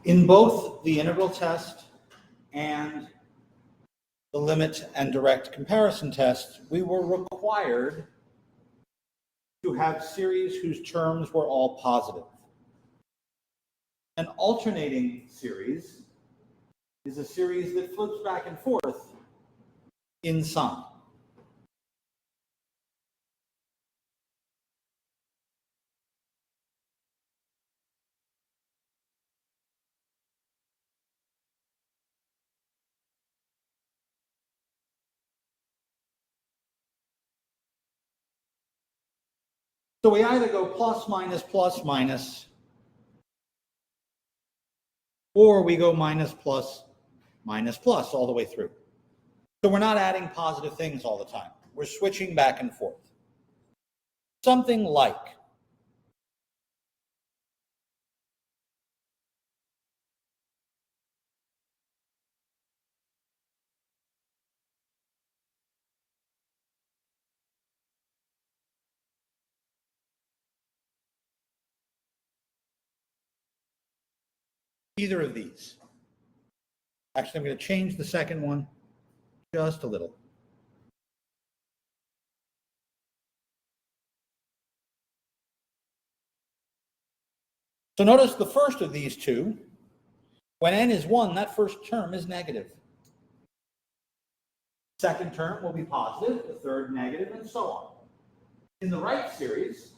In both the integral test and the limit and direct comparison test, we were required to have series whose terms were all positive. An alternating series is a series that flips back and forth in sign. So we either go plus, minus, or we go minus, plus all the way through. So we're not adding positive things all the time. We're switching back and forth. Something like either of these. Actually, I'm going to change the second one just a little. So notice the first of these two, when n is 1, that first term is negative. Second term will be positive, the third negative, and so on. In the right series,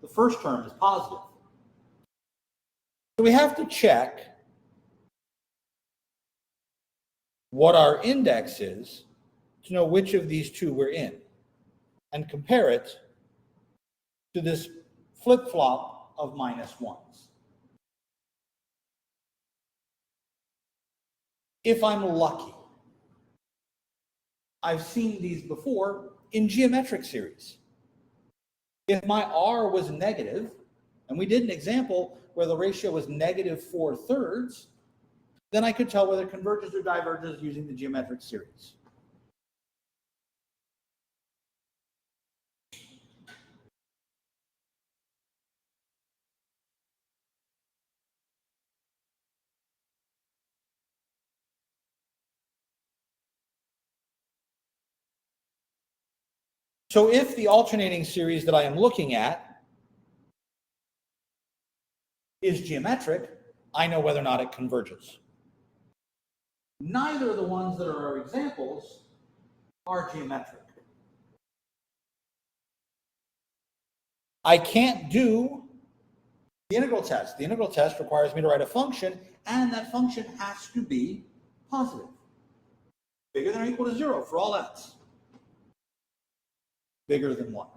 the first term is positive. So we have to check what our index is to know which of these two we're in and compare it to this flip-flop of minus ones. If I'm lucky, I've seen these before in geometric series. If my R was negative, and we did an example where the ratio was negative 4/3, then I could tell whether it converges or diverges using the geometric series. So if the alternating series that I am looking at is geometric, I know whether or not it converges. Neither of the ones that are our examples are geometric. I can't do the integral test. The integral test requires me to write a function, and that function has to be positive. Bigger than or equal to 0 for all x. Bigger than 1.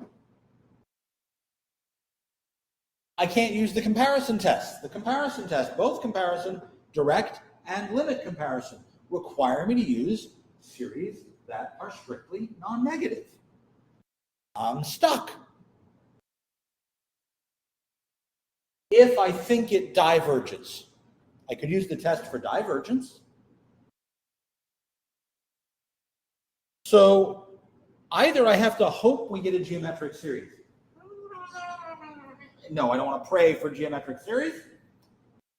I can't use the comparison test. The comparison test, both comparison, direct, and limit comparison, require me to use series that are strictly non-negative. I'm stuck. If I think it diverges, I could use the test for divergence. So either I have to hope we get a geometric series. No, I don't want to pray for geometric series.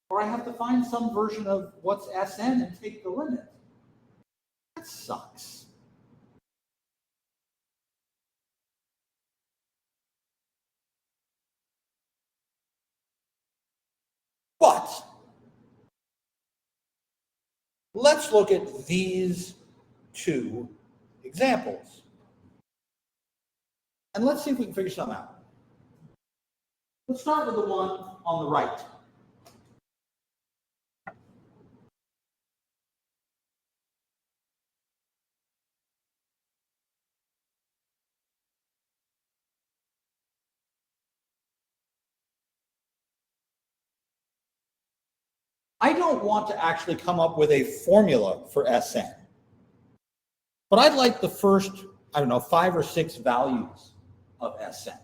Or I have to find some version of what's Sn and take the limit. That sucks. But let's look at these two examples. And let's see if we can figure something out. Let's start with the one on the right. I don't want to actually come up with a formula for Sn. But I'd like the first, 5 or 6 values of Sn.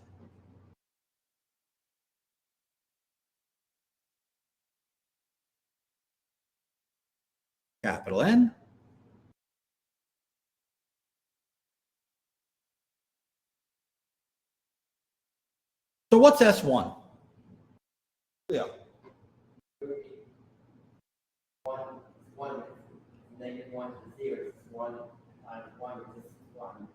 Capital N. So what's S1? Yeah. 1 to the 0, it's 1 times 1, which is 1.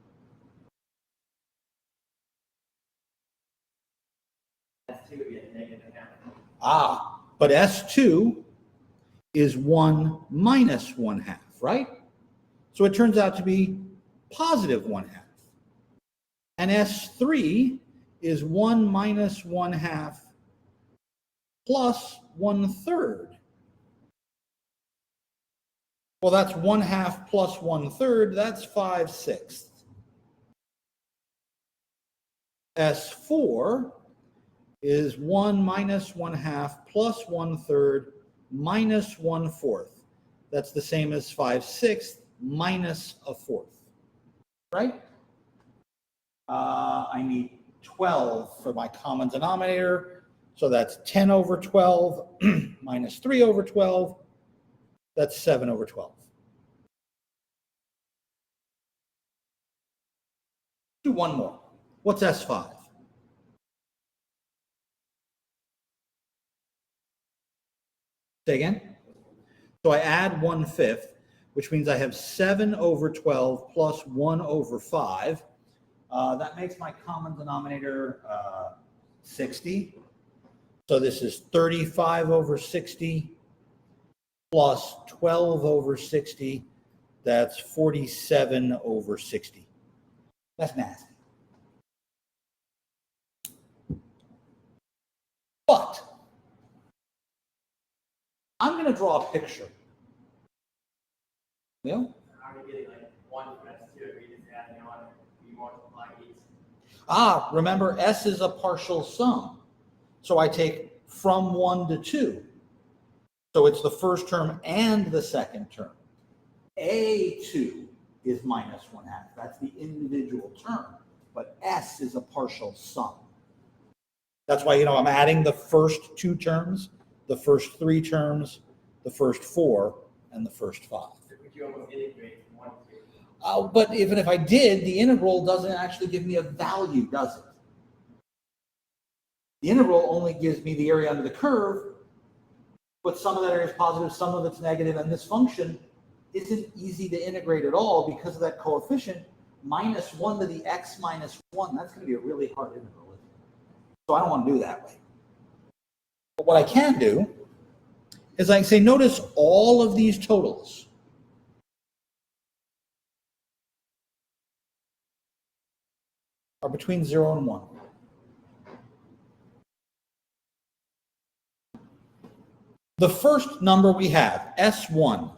S2 would be a negative half. Ah, but S2 is 1 minus 1 half, right? So it turns out to be positive 1 half. And S3 is 1 minus 1 half plus 1/3. Well, that's 1 half plus 1/3, that's 5/6. S4 is 1 minus 1 half plus 1/3 minus 1/4. That's the same as 5/6 minus a fourth, right? I need 12 for my common denominator. So that's 10 over 12 minus 3 over 12. That's 7 over 12. Do one more. What's S5? Say again? So I add 1/5, which means I have 7 over 12 plus 1 over 5. That makes my common denominator 60. So this is 35 over 60 plus 12 over 60. That's 47 over 60. That's nasty. But I'm going to draw a picture. Yeah? Are we getting like 1 from S2 if we just adding on, we multiply each? Remember, S is a partial sum. So I take from 1 to 2. So it's the first term and the second term. A2 is minus 1 half. That's the individual term. But S is a partial sum. That's why, I'm adding the first 2 terms, the first 3 terms, the first 4, and the first 5. So would you almost integrate from 1 to 2? But even if I did, the integral doesn't actually give me a value, does it? The integral only gives me the area under the curve, but some of that area is positive, some of it's negative, and this function isn't easy to integrate at all because of that coefficient, minus 1 to the x minus 1. That's going to be a really hard integral, isn't it? So I don't want to do that way. But what I can do is I can say, notice all of these totals. Are between 0 and 1. The first number we have, S1,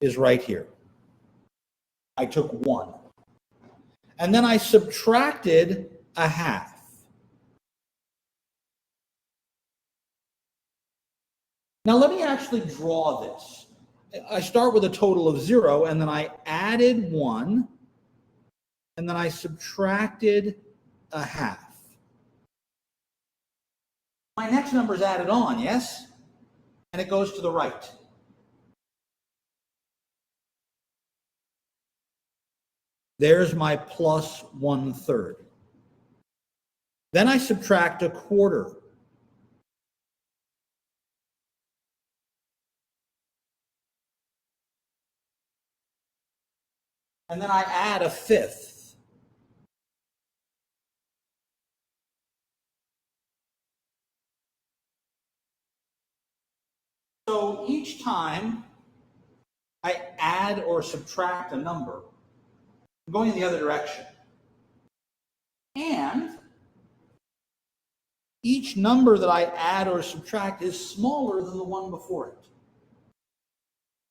is right here. I took 1. And then I subtracted a half. Now let me actually draw this. I start with a total of 0, and then I added 1, and then I subtracted a half. My next number is added on, yes? And it goes to the right. There's my plus 1/3. Then I subtract a quarter. And then I add a fifth. So each time I add or subtract a number, I'm going in the other direction. And each number that I add or subtract is smaller than the one before it.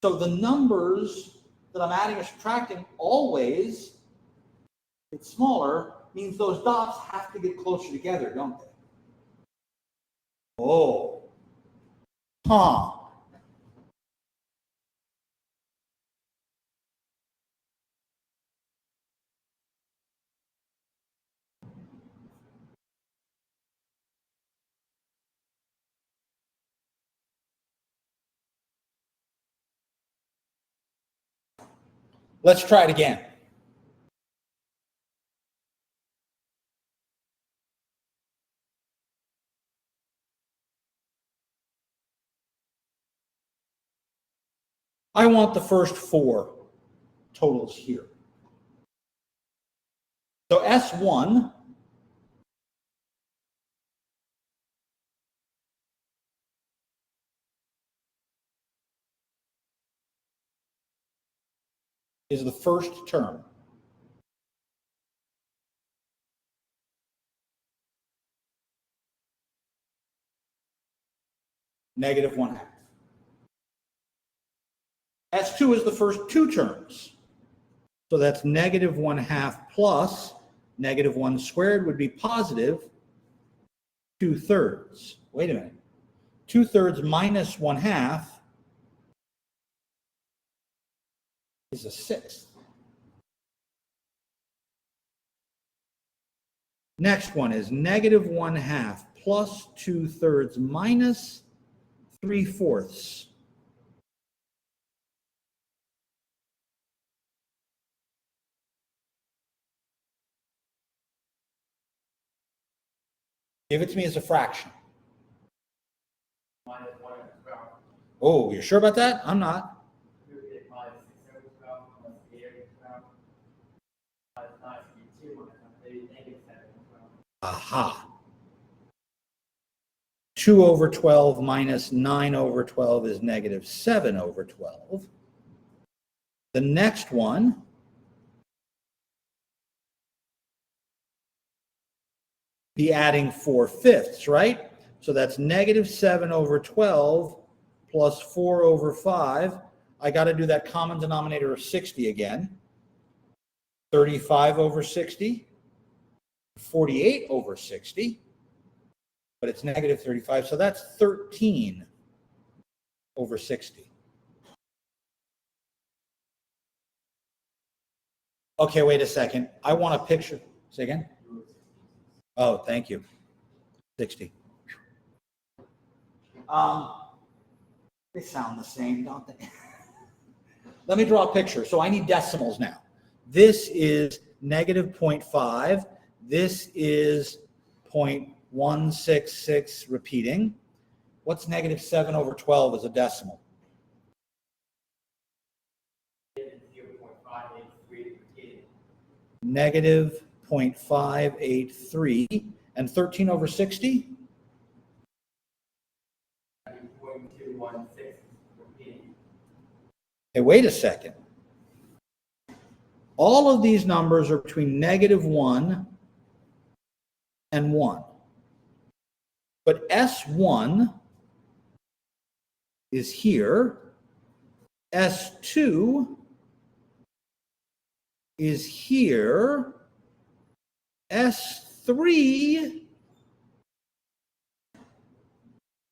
So the numbers that I'm adding or subtracting always get smaller, means those dots have to get closer together, don't they? Oh. Huh. Let's try it again. I want the first four totals here. So S1 is the first term. Negative 1/2. S2 is the first two terms. So that's negative 1/2 plus negative 1 squared would be positive 2/3. Wait a minute. 2/3 minus 1/2 is a sixth. Next one is negative 1/2 plus 2/3 minus 3/4. Give it to me as a fraction. Minus 1/12. Oh, you're sure about that? I'm not. You would get minus 6/12 plus 8/12. Minus 9 would be 2/12. Maybe negative 7/12. Aha. 2/12 minus 9/12 is negative 7/12. The next one be adding 4/5, right? So that's negative 7/12 plus 4/5. I got to do that common denominator of 60 again. 35/60, 48/60, but it's negative 35, so that's 13/60. Okay, wait a second. I want a picture. Say again? Oh, thank you. 60. They sound the same, don't they? Let me draw a picture. So I need decimals now. This is negative 0.5. This is 0.166 repeating. What's negative 7/12 as a decimal? 0.583 repeated. Negative 0.583. And 13/60? 0.216 repeating. Hey, wait a second. All of these numbers are between negative 1 and 1. But S1 is here. S2 is here. S3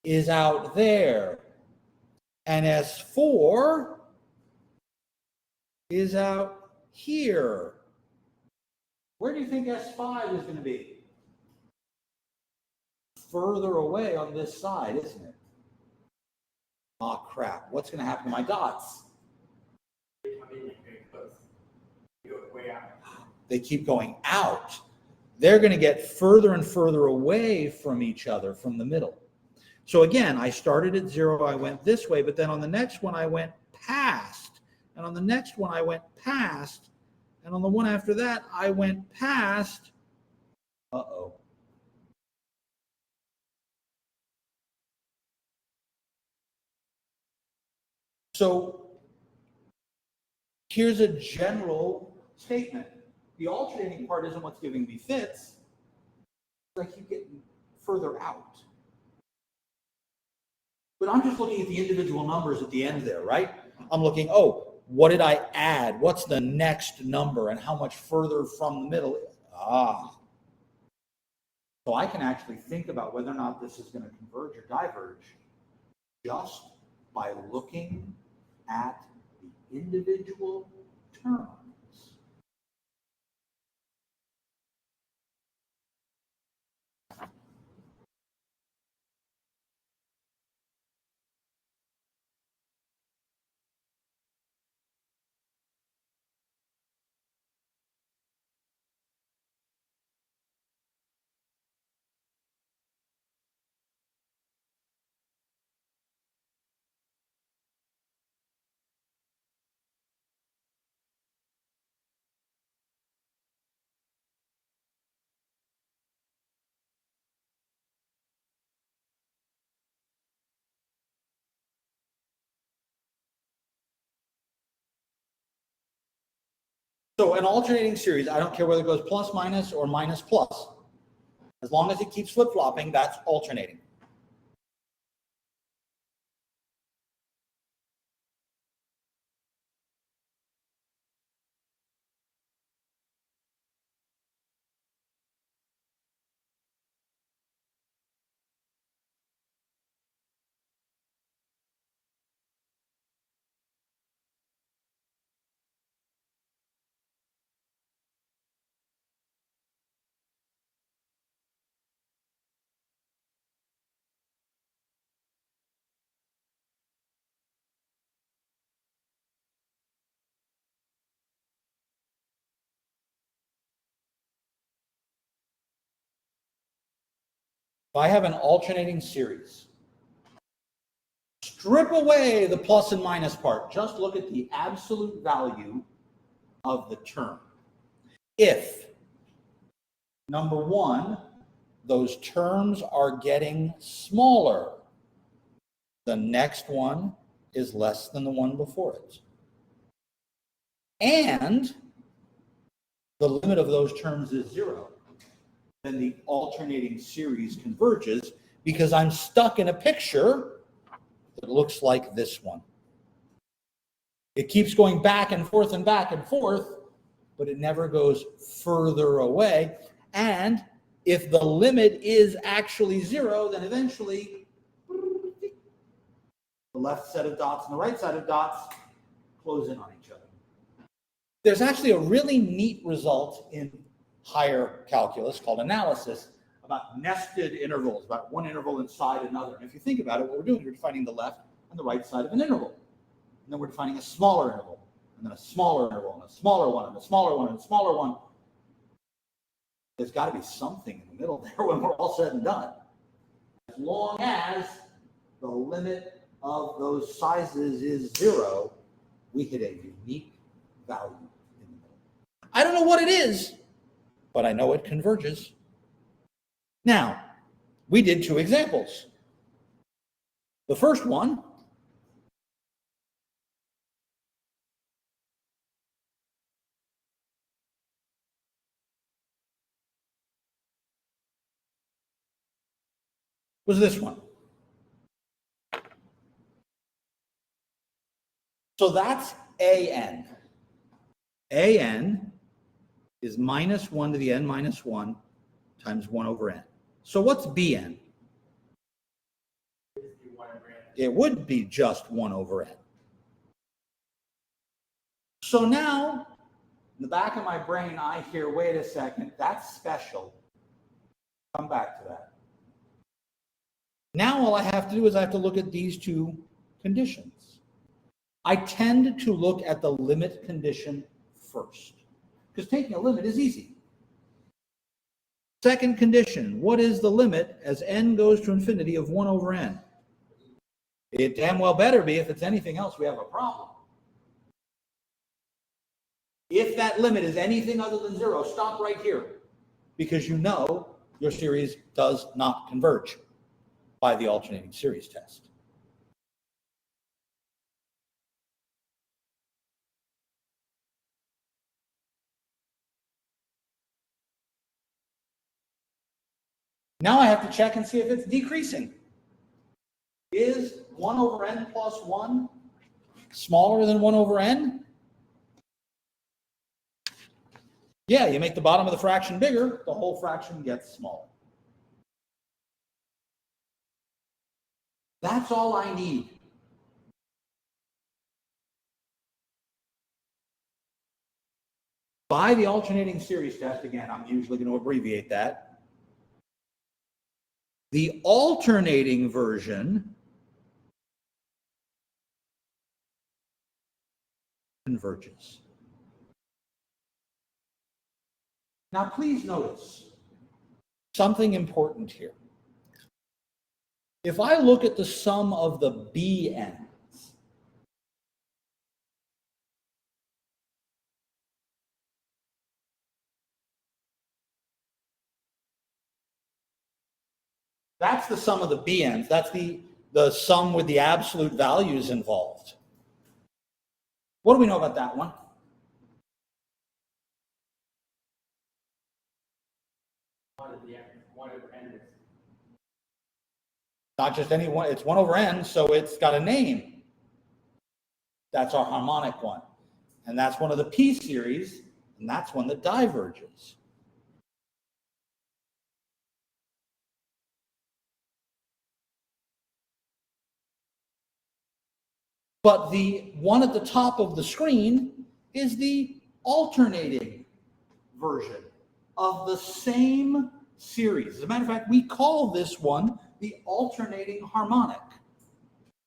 is out there. And S4 is out here. Where do you think S5 is going to be? Further away on this side, isn't it? Oh, crap. What's going to happen to my dots? They come in very close. You go way out. They keep going out. They're going to get further and further away from each other from the middle. So again, I started at 0, I went this way, but then on the next one I went past. And on the next one I went past. And on the one after that I went past. Uh-oh. So here's a general statement. The alternating part isn't what's giving me fits. I keep getting further out. But I'm just looking at the individual numbers at the end there, right? I'm looking, oh, what did I add? What's the next number and how much further from the middle? So I can actually think about whether or not this is going to converge or diverge just by looking at the individual terms. So an alternating series, I don't care whether it goes plus minus or minus plus. As long as it keeps flip-flopping, that's alternating. If I have an alternating series, strip away the plus and minus part. Just look at the absolute value of the term. If, number one, those terms are getting smaller, the next one is less than the one before it. And the limit of those terms is 0. Then the alternating series converges because I'm stuck in a picture that looks like this one. It keeps going back and forth and back and forth, but it never goes further away. And if the limit is actually 0, then eventually the left set of dots and the right side of dots close in on each other. There's actually a really neat result in higher calculus called analysis about nested intervals, about one interval inside another. And if you think about it, what we're doing is we're defining the left and the right side of an interval. And then we're defining a smaller interval, and then a smaller interval, and a smaller one, and a smaller one, and a smaller one. There's got to be something in the middle there when we're all said and done. As long as the limit of those sizes is 0, we hit a unique value in the middle. I don't know what it is, but I know it converges. Now, we did 2 examples. The first one was this one. So that's AN. AN is minus 1 to the n minus 1 times 1 over n. So what's BN? It would be just 1 over n. So now, in the back of my brain, I hear, wait a second, that's special. Come back to that. Now all I have to do is I have to look at these 2 conditions. I tend to look at the limit condition first, because taking a limit is easy. Second condition, what is the limit as n goes to infinity of 1 over n? It damn well better be. If it's anything else, we have a problem. If that limit is anything other than 0, stop right here, because you know your series does not converge by the alternating series test. Now I have to check and see if it's decreasing. Is 1 over n plus 1 smaller than 1 over n? Yeah, you make the bottom of the fraction bigger, the whole fraction gets smaller. That's all I need. By the alternating series test, again, I'm usually going to abbreviate that. The alternating version converges. Now, please notice something important here. If I look at the sum of the BNs, that's the sum of the BNs. That's the sum with the absolute values involved. What do we know about that one? 1 over n is. Not just any one, it's 1 over n, so it's got a name. That's our harmonic one. And that's one of the p series, and that's one that diverges. But the one at the top of the screen is the alternating version of the same series. As a matter of fact, we call this one the alternating harmonic,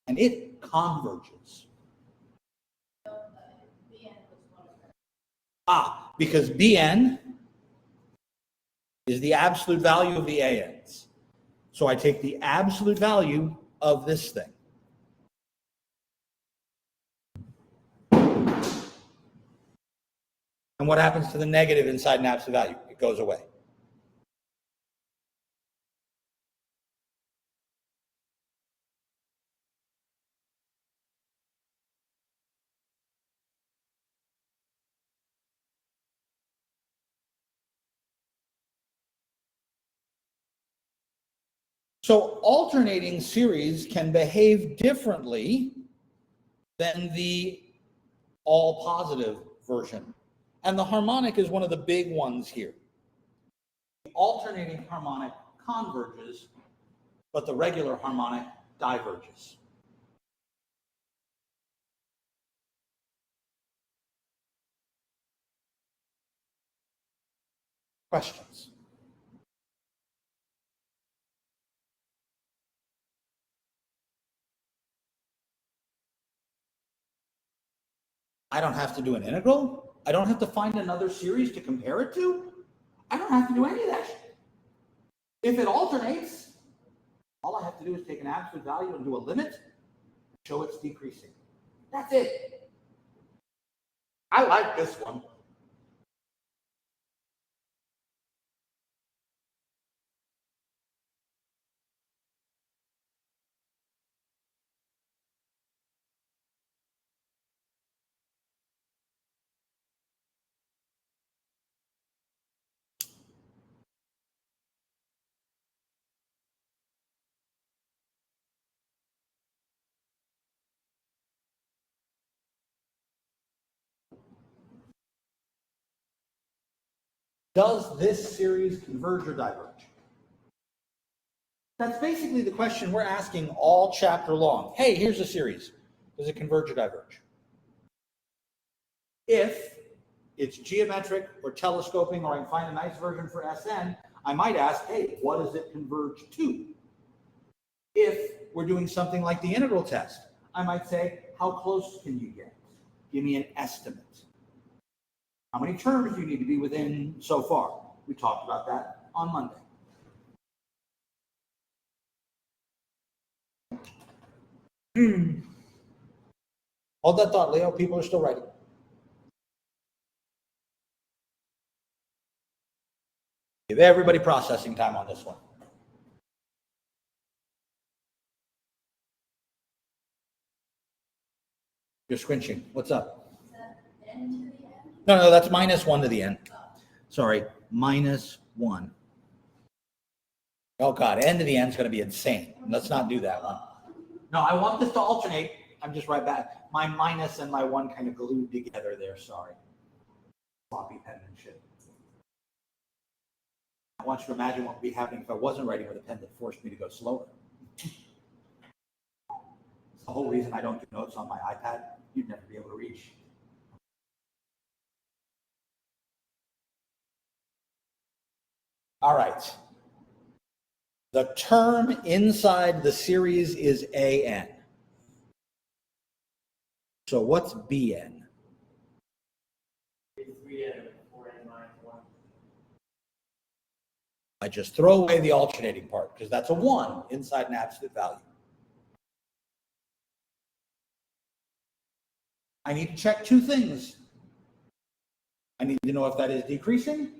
and it converges. Because Bn is the absolute value of the ANs. So I take the absolute value of this thing. And what happens to the negative inside an absolute value? It goes away. So alternating series can behave differently than the all positive version. And the harmonic is one of the big ones here. The alternating harmonic converges, but the regular harmonic diverges. Questions? I don't have to do an integral. I don't have to find another series to compare it to. I don't have to do any of that shit. If it alternates, all I have to do is take an absolute value and do a limit, show it's decreasing. That's it. I like this one. Does this series converge or diverge? That's basically the question we're asking all chapter long. Hey, here's a series. Does it converge or diverge? If it's geometric or telescoping, or I can find a nice version for Sn, I might ask, hey, what does it converge to? If we're doing something like the integral test, I might say, how close can you get? Give me an estimate. How many terms do you need to be within so far? We talked about that on Monday. Hold that thought, Leo. People are still writing. Give everybody processing time on this one. You're squinching. What's up? Is that n to the n? No, that's -1 to the n. Sorry, -1. Oh God, n to the n is going to be insane. Let's not do that one. No, I want this to alternate. I'm just right back. My minus and my 1 kind of glued together there. Sorry. Sloppy penmanship. I want you to imagine what would be happening if I wasn't writing with a pen that forced me to go slower. It's the whole reason I don't do notes on my iPad. You'd never be able to reach. All right. The term inside the series is AN. So what's BN? It's 3n over 4n minus 1. I just throw away the alternating part because that's a 1 inside an absolute value. I need to check 2 things. I need to know if that is decreasing.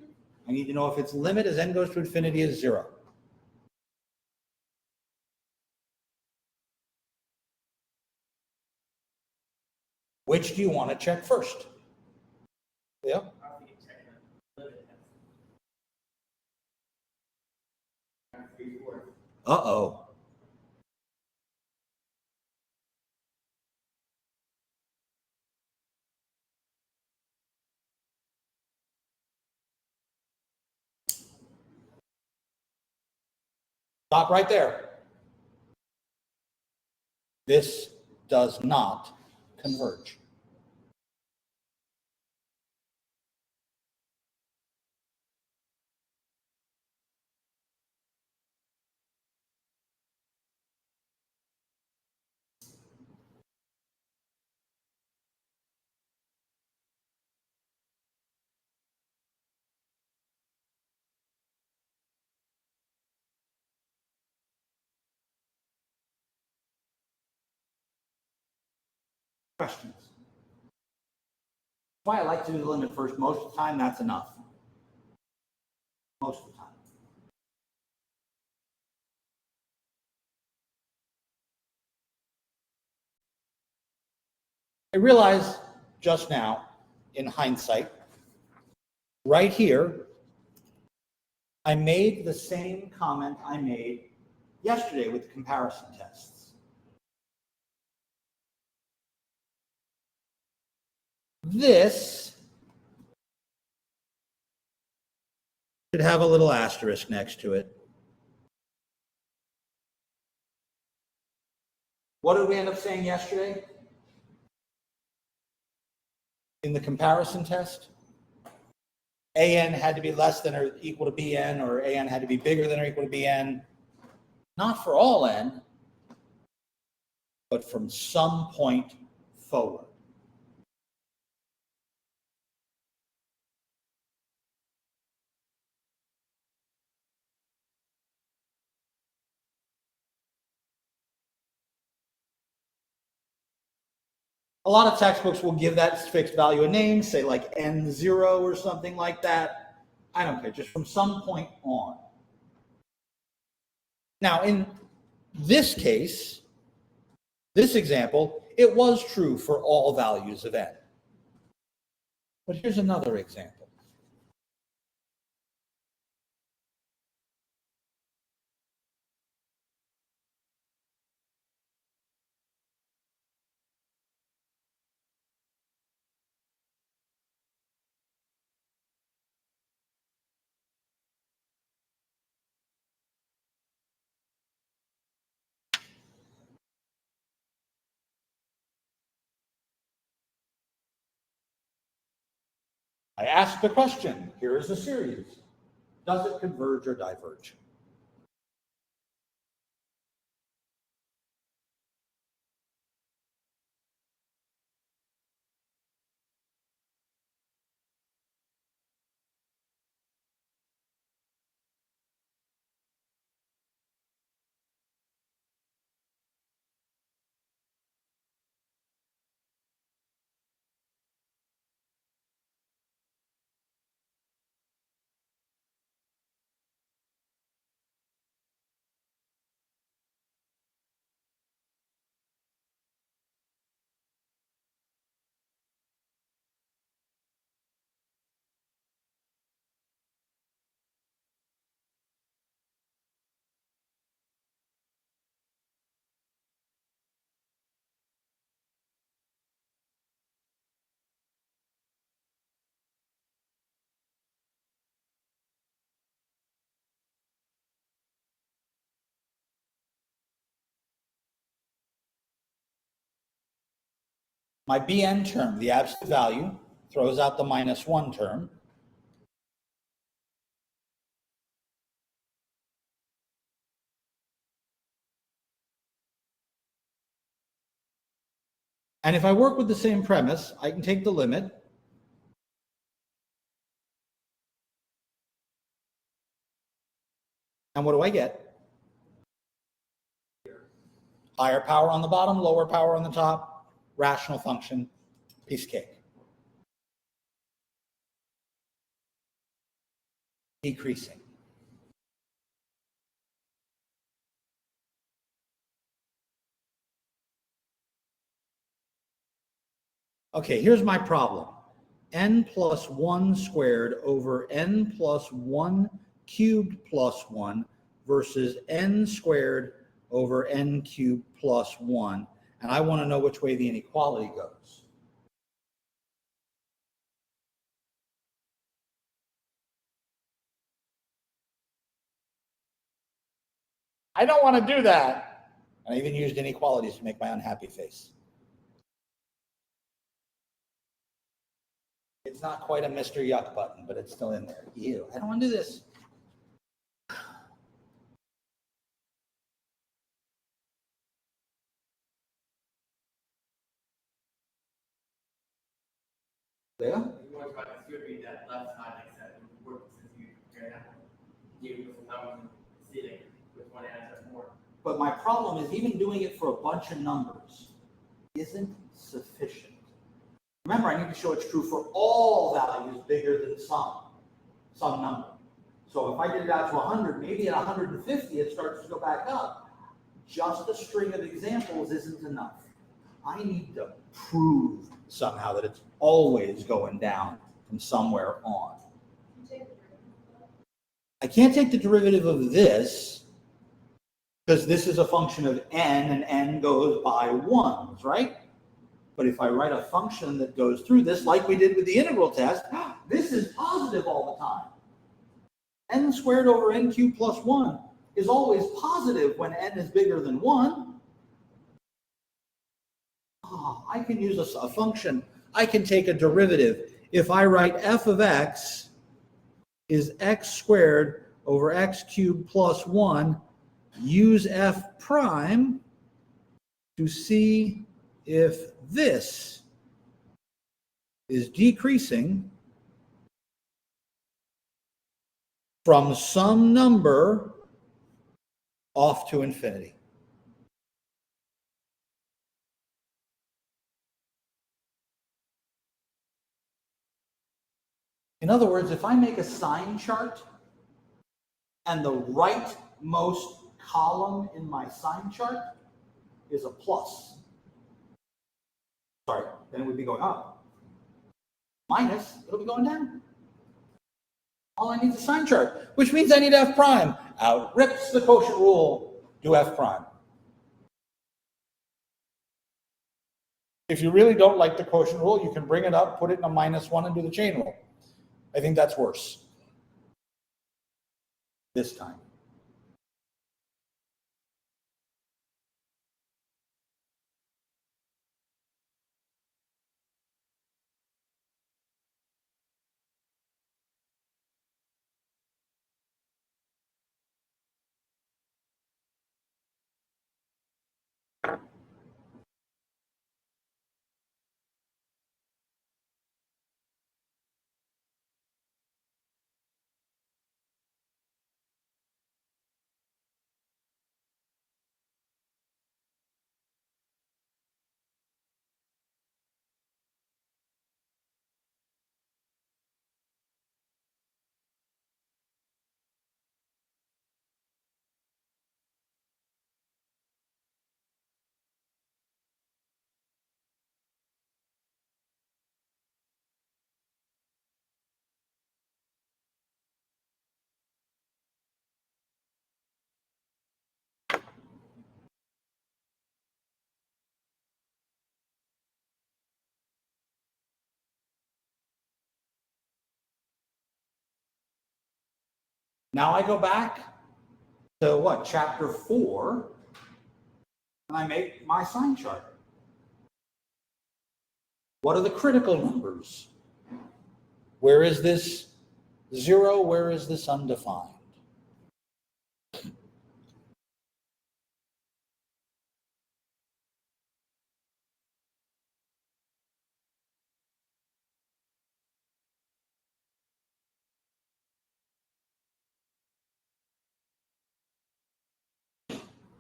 I need to know if its limit as n goes to infinity is 0. Which do you want to check first? Yeah. How do you check the limit test? 3/4. Uh-oh. Stop right there. This does not converge. Questions? That's why I like to do the limit first. Most of the time, that's enough. Most of the time. I realized just now, in hindsight, right here, I made the same comment I made yesterday with the comparison tests. This should have a little asterisk next to it. What did we end up saying yesterday in the comparison test? AN had to be less than or equal to BN, or AN had to be bigger than or equal to BN. Not for all N, but from some point forward. A lot of textbooks will give that fixed value a name, say like N0 or something like that. I don't care, just from some point on. Now, in this case, this example, it was true for all values of N. But here's another example. I asked the question, here is the series. Does it converge or diverge? My Bn term, the absolute value, throws out the -1 term. And if I work with the same premise, I can take the limit. And what do I get? Higher power on the bottom, lower power on the top, rational function, piece of cake. Decreasing. Okay, here's my problem. N plus 1 squared over N plus 1 cubed plus 1 versus n squared over n cubed plus 1. And I want to know which way the inequality goes. I don't want to do that. And I even used inequalities to make my unhappy face. It's not quite a Mr. Yuck button, but it's still in there. Ew, I don't want to do this. Yeah? You want to should read that left side like that and work since you compare that. You with some numbers and see like which one adds up more. But my problem is even doing it for a bunch of numbers isn't sufficient. Remember, I need to show it's true for all values bigger than some number. So if I get it out to 100, maybe at 150 it starts to go back up. Just a string of examples isn't enough. I need to prove somehow that it's always going down from somewhere on. I can't take the derivative of this because this is a function of n and n goes by ones, right? But if I write a function that goes through this, like we did with the integral test, this is positive all the time. N squared over n cubed plus 1 is always positive when n is bigger than 1. I can use a function. I can take a derivative. If I write f of x is x squared over x cubed plus 1, use f prime to see if this is decreasing from some number off to infinity. In other words, if I make a sign chart and the rightmost column in my sign chart is a plus, sorry, then it would be going up. Minus, it'll be going down. All I need is a sign chart, which means I need f prime. Out rips the quotient rule, do f prime. If you really don't like the quotient rule, you can bring it up, put it in a -1 and do the chain rule. I think that's worse this time. Now I go back to what, chapter 4, and I make my sign chart. What are the critical numbers? Where is this 0? Where is this undefined?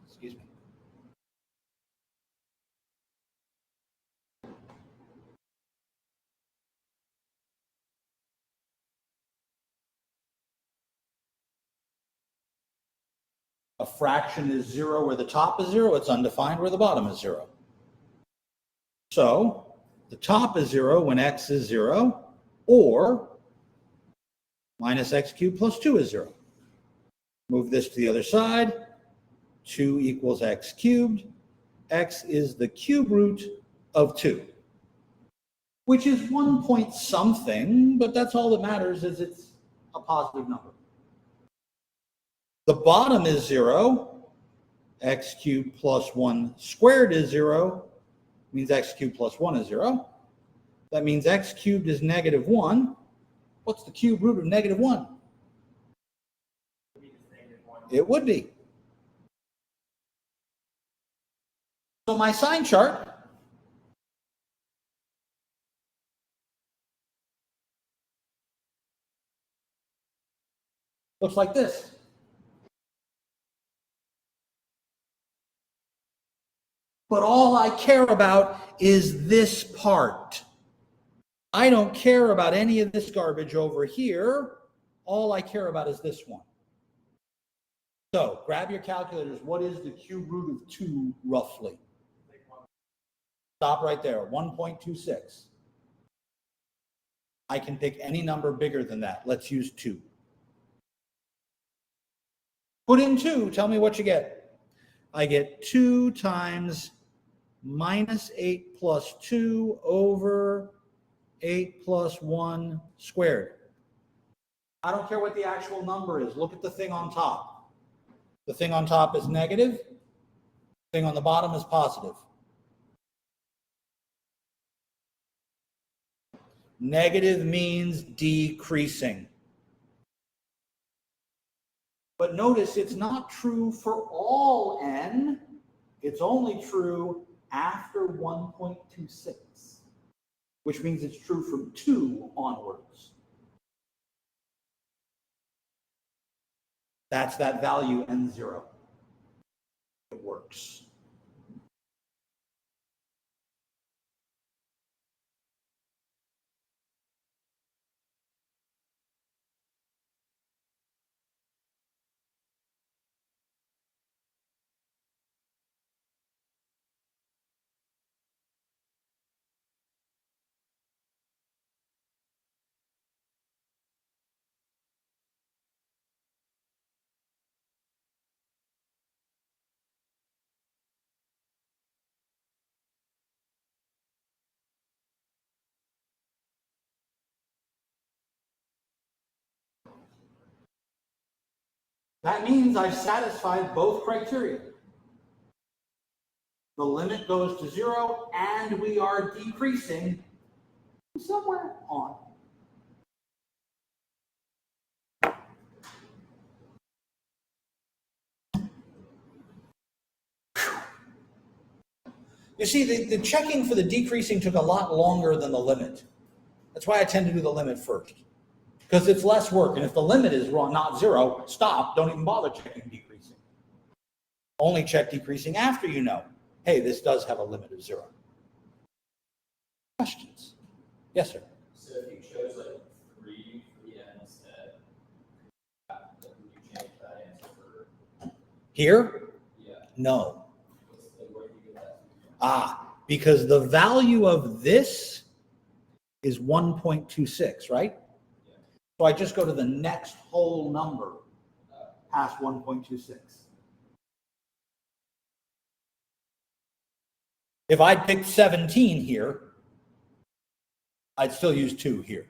Excuse me. A fraction is 0 where the top is 0. It's undefined where the bottom is 0. So the top is 0 when x is 0, or minus x cubed plus 2 is 0. Move this to the other side. 2 equals x cubed. X is the cube root of 2, which is 1 point something, but that's all that matters is it's a positive number. The bottom is 0. X cubed plus 1 squared is 0. Means x cubed plus 1 is 0. That means x cubed is negative 1. What's the cube root of negative 1? It would be. So my sign chart looks like this. But all I care about is this part. I don't care about any of this garbage over here. All I care about is this one. So grab your calculators. What is the cube root of 2 roughly? Stop right there, 1.26. I can pick any number bigger than that. Let's use 2. Put in 2, tell me what you get. I get 2 times minus 8 plus 2 over 8 plus 1 squared. I don't care what the actual number is. Look at the thing on top. The thing on top is negative. The thing on the bottom is positive. Negative means decreasing. But notice it's not true for all n. It's only true after 1.26, which means it's true from 2 onwards. That's that value n0. It works. That means I've satisfied both criteria. The limit goes to 0 and we are decreasing somewhere on. You see, the checking for the decreasing took a lot longer than the limit. That's why I tend to do the limit first, because it's less work. And if the limit is wrong, not 0, stop. Don't even bother checking decreasing. Only check decreasing after you know, hey, this does have a limit of 0. Questions? Yes, sir. So if you chose like 3 for the n instead, would you change that answer for? Here? Yeah. No. Where do you get that? Because the value of this is 1.26, right? Yeah. So I just go to the next whole number past 1.26. If I'd picked 17 here, I'd still use 2 here.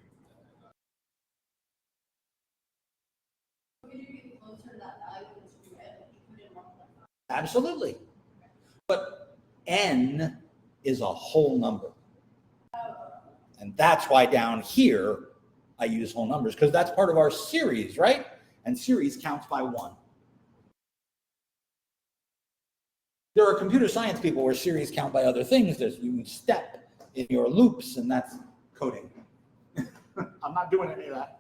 Could you get closer to that value that you had, you put in 1.5? Absolutely. But n is a whole number. And that's why down here I use whole numbers, because that's part of our series, right? And series counts by 1. There are computer science people where series count by other things. You step in your loops, and that's coding. I'm not doing any of that.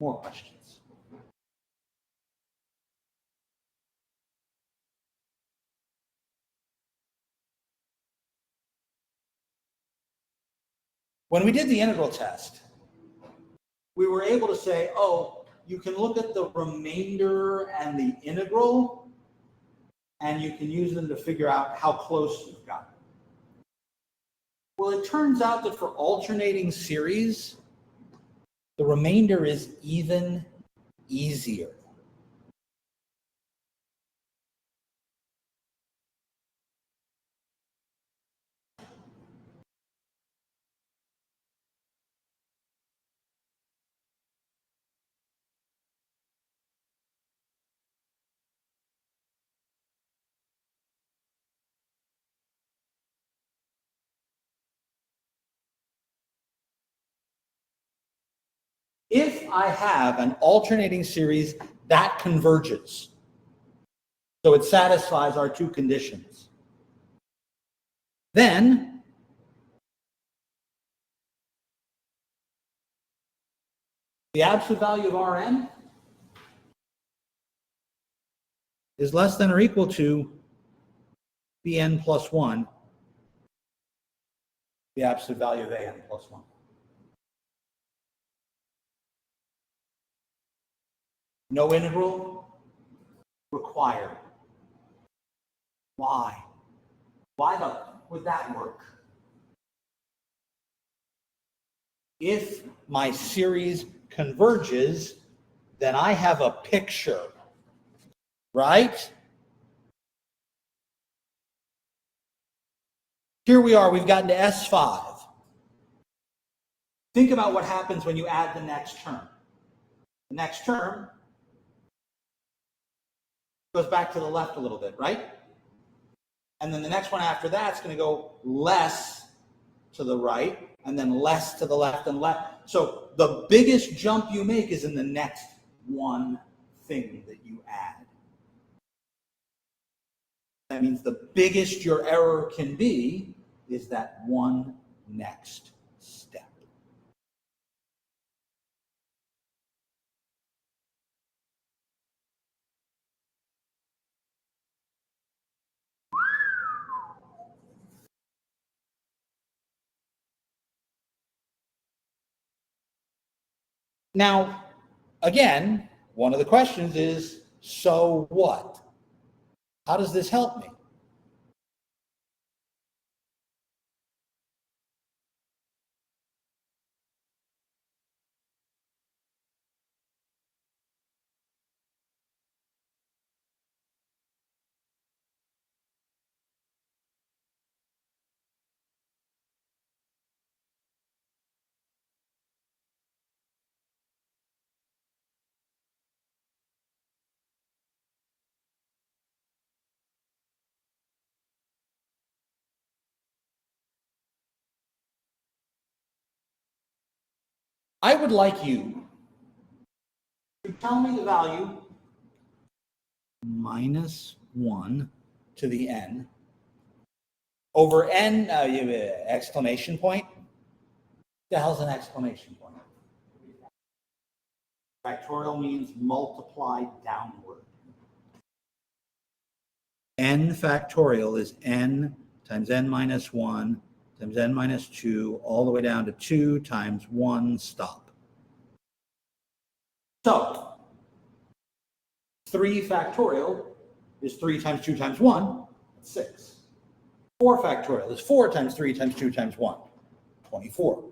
More questions? When we did the integral test, we were able to say, oh, you can look at the remainder and the integral, and you can use them to figure out how close you've gotten. Well, it turns out that for alternating series, The remainder is even easier. If I have an alternating series that converges, so it satisfies our two conditions, then the absolute value of Rn is less than or equal to Bn plus 1, the absolute value of An plus 1. No integral required. Why? Why would that work? If my series converges, then I have a picture, right? Here we are, we've gotten to S5. Think about what happens when you add the next term. The next term goes back to the left a little bit, right? And then the next one after that's going to go less to the right, and then less to the left and left. So the biggest jump you make is in the next one thing that you add. That means the biggest your error can be is that one next step. Now, again, one of the questions is, so what? How does this help me? I would like you to tell me the value minus 1 to the n over n, exclamation point. The hell's an exclamation point? Factorial means multiply downward. N factorial is n times n minus 1 times n minus 2 all the way down to 2 times 1 stop. So 3 factorial is 3 times 2 times 1, that's 6. 4 factorial is 4 times 3 times 2 times 1, 24.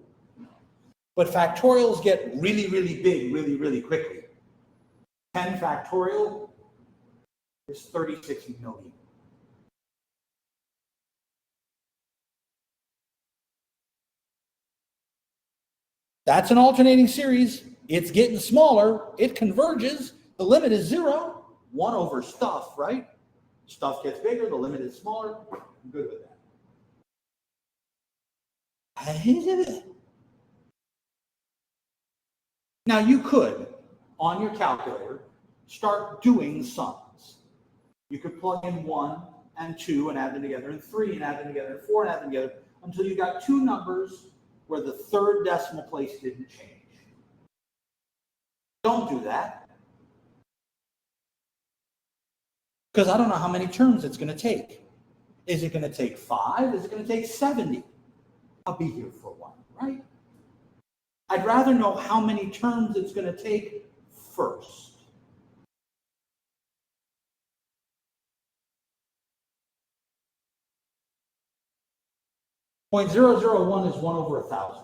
But factorials get really, really big really, really quickly. 10 factorial is 36 million. That's an alternating series. It's getting smaller. It converges. The limit is 0. 1 over stuff, right? Stuff gets bigger. The limit is smaller. I'm good with that. Now you could, on your calculator, start doing sums. You could plug in 1 and 2 and add them together, and 3 and add them together, and 4 and add them together, until you got two numbers where the third decimal place didn't change. Don't do that. Because I don't know how many terms it's going to take. Is it going to take 5? Is it going to take 70? I'll be here for one, right? I'd rather know how many terms it's going to take first. .001 is 1 over 1,000.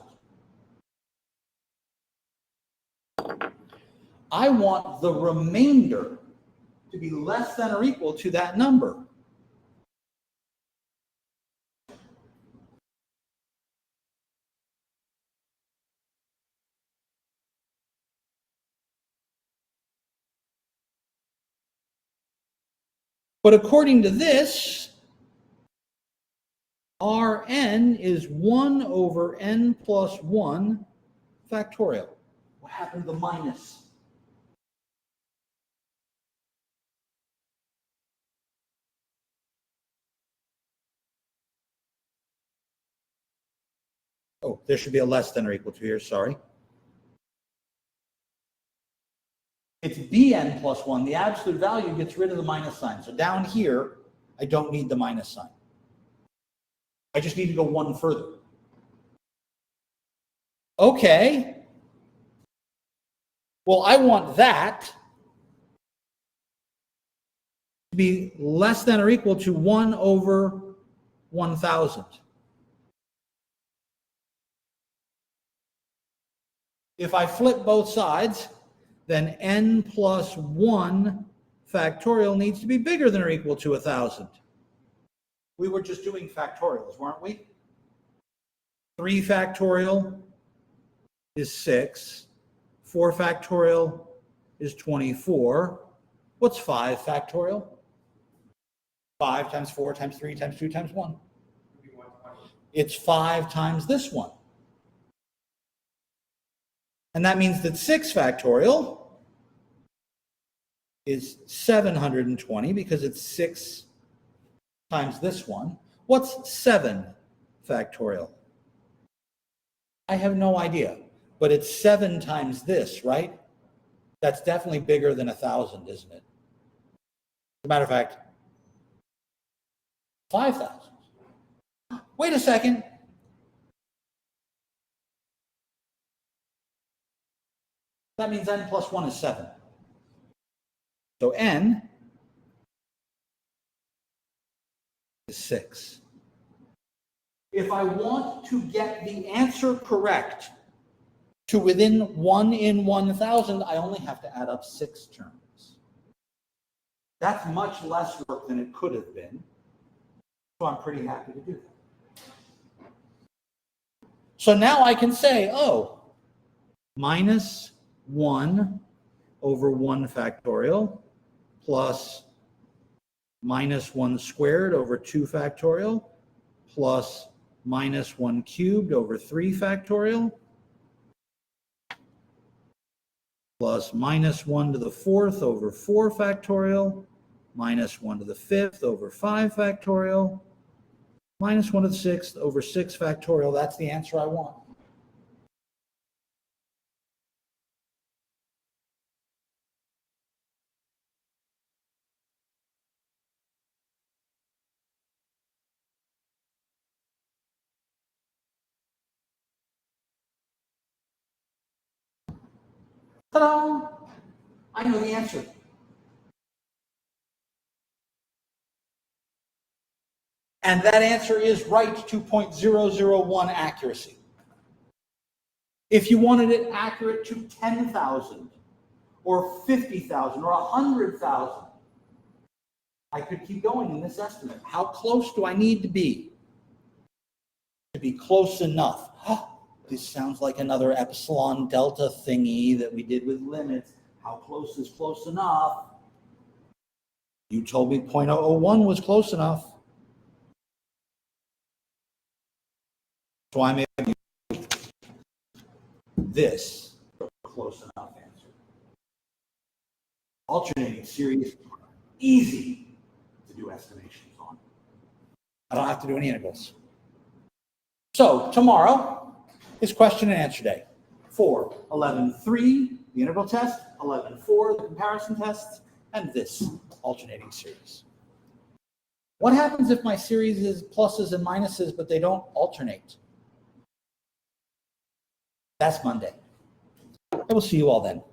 I want the remainder to be less than or equal to that number. But according to this, Rn is 1 over n plus 1 factorial. What happened to the minus? Oh, there should be a less than or equal to here, sorry. It's Bn plus 1. The absolute value gets rid of the minus sign. So down here, I don't need the minus sign. I just need to go one further. Okay. Well, I want that to be less than or equal to 1 over 1,000. If I flip both sides, then n plus 1 factorial needs to be bigger than or equal to 1,000. We were just doing factorials, weren't we? 3 factorial is 6. 4 factorial is 24. What's 5 factorial? 5 times 4 times 3 times 2 times 1. It's 5 times this one. And that means that 6 factorial is 720 because it's 6 times this one. What's 7 factorial? I have no idea, but it's 7 times this, right? That's definitely bigger than 1,000, isn't it? As a matter of fact, 5,000. Wait a second. That means n plus 1 is 7. So n is 6. If I want to get the answer correct to within 1 in 1,000, I only have to add up 6 terms. That's much less work than it could have been. So I'm pretty happy to do that. So now I can say, oh, minus 1 over 1 factorial plus minus 1 squared over 2 factorial plus minus 1 cubed over 3 factorial plus minus 1 to the 4th over 4 factorial minus 1 to the 5th over 5 factorial minus 1 to the 6th over 6 factorial. That's the answer I want. Ta-da! I know the answer. And that answer is right to 0.001 accuracy. If you wanted it accurate to 10,000 or 50,000 or 100,000, I could keep going in this estimate. How close do I need to be close enough? This sounds like another epsilon delta thingy that we did with limits. How close is close enough? You told me 0.001 was close enough. So I may have used this close enough answer. Alternating series, easy to do estimations on. I don't have to do any integrals. So tomorrow is question and answer day for 11.3, the integral test, 11.4, the comparison tests, and this alternating series. What happens if my series is pluses and minuses, but they don't alternate? That's Monday. I will see you all then.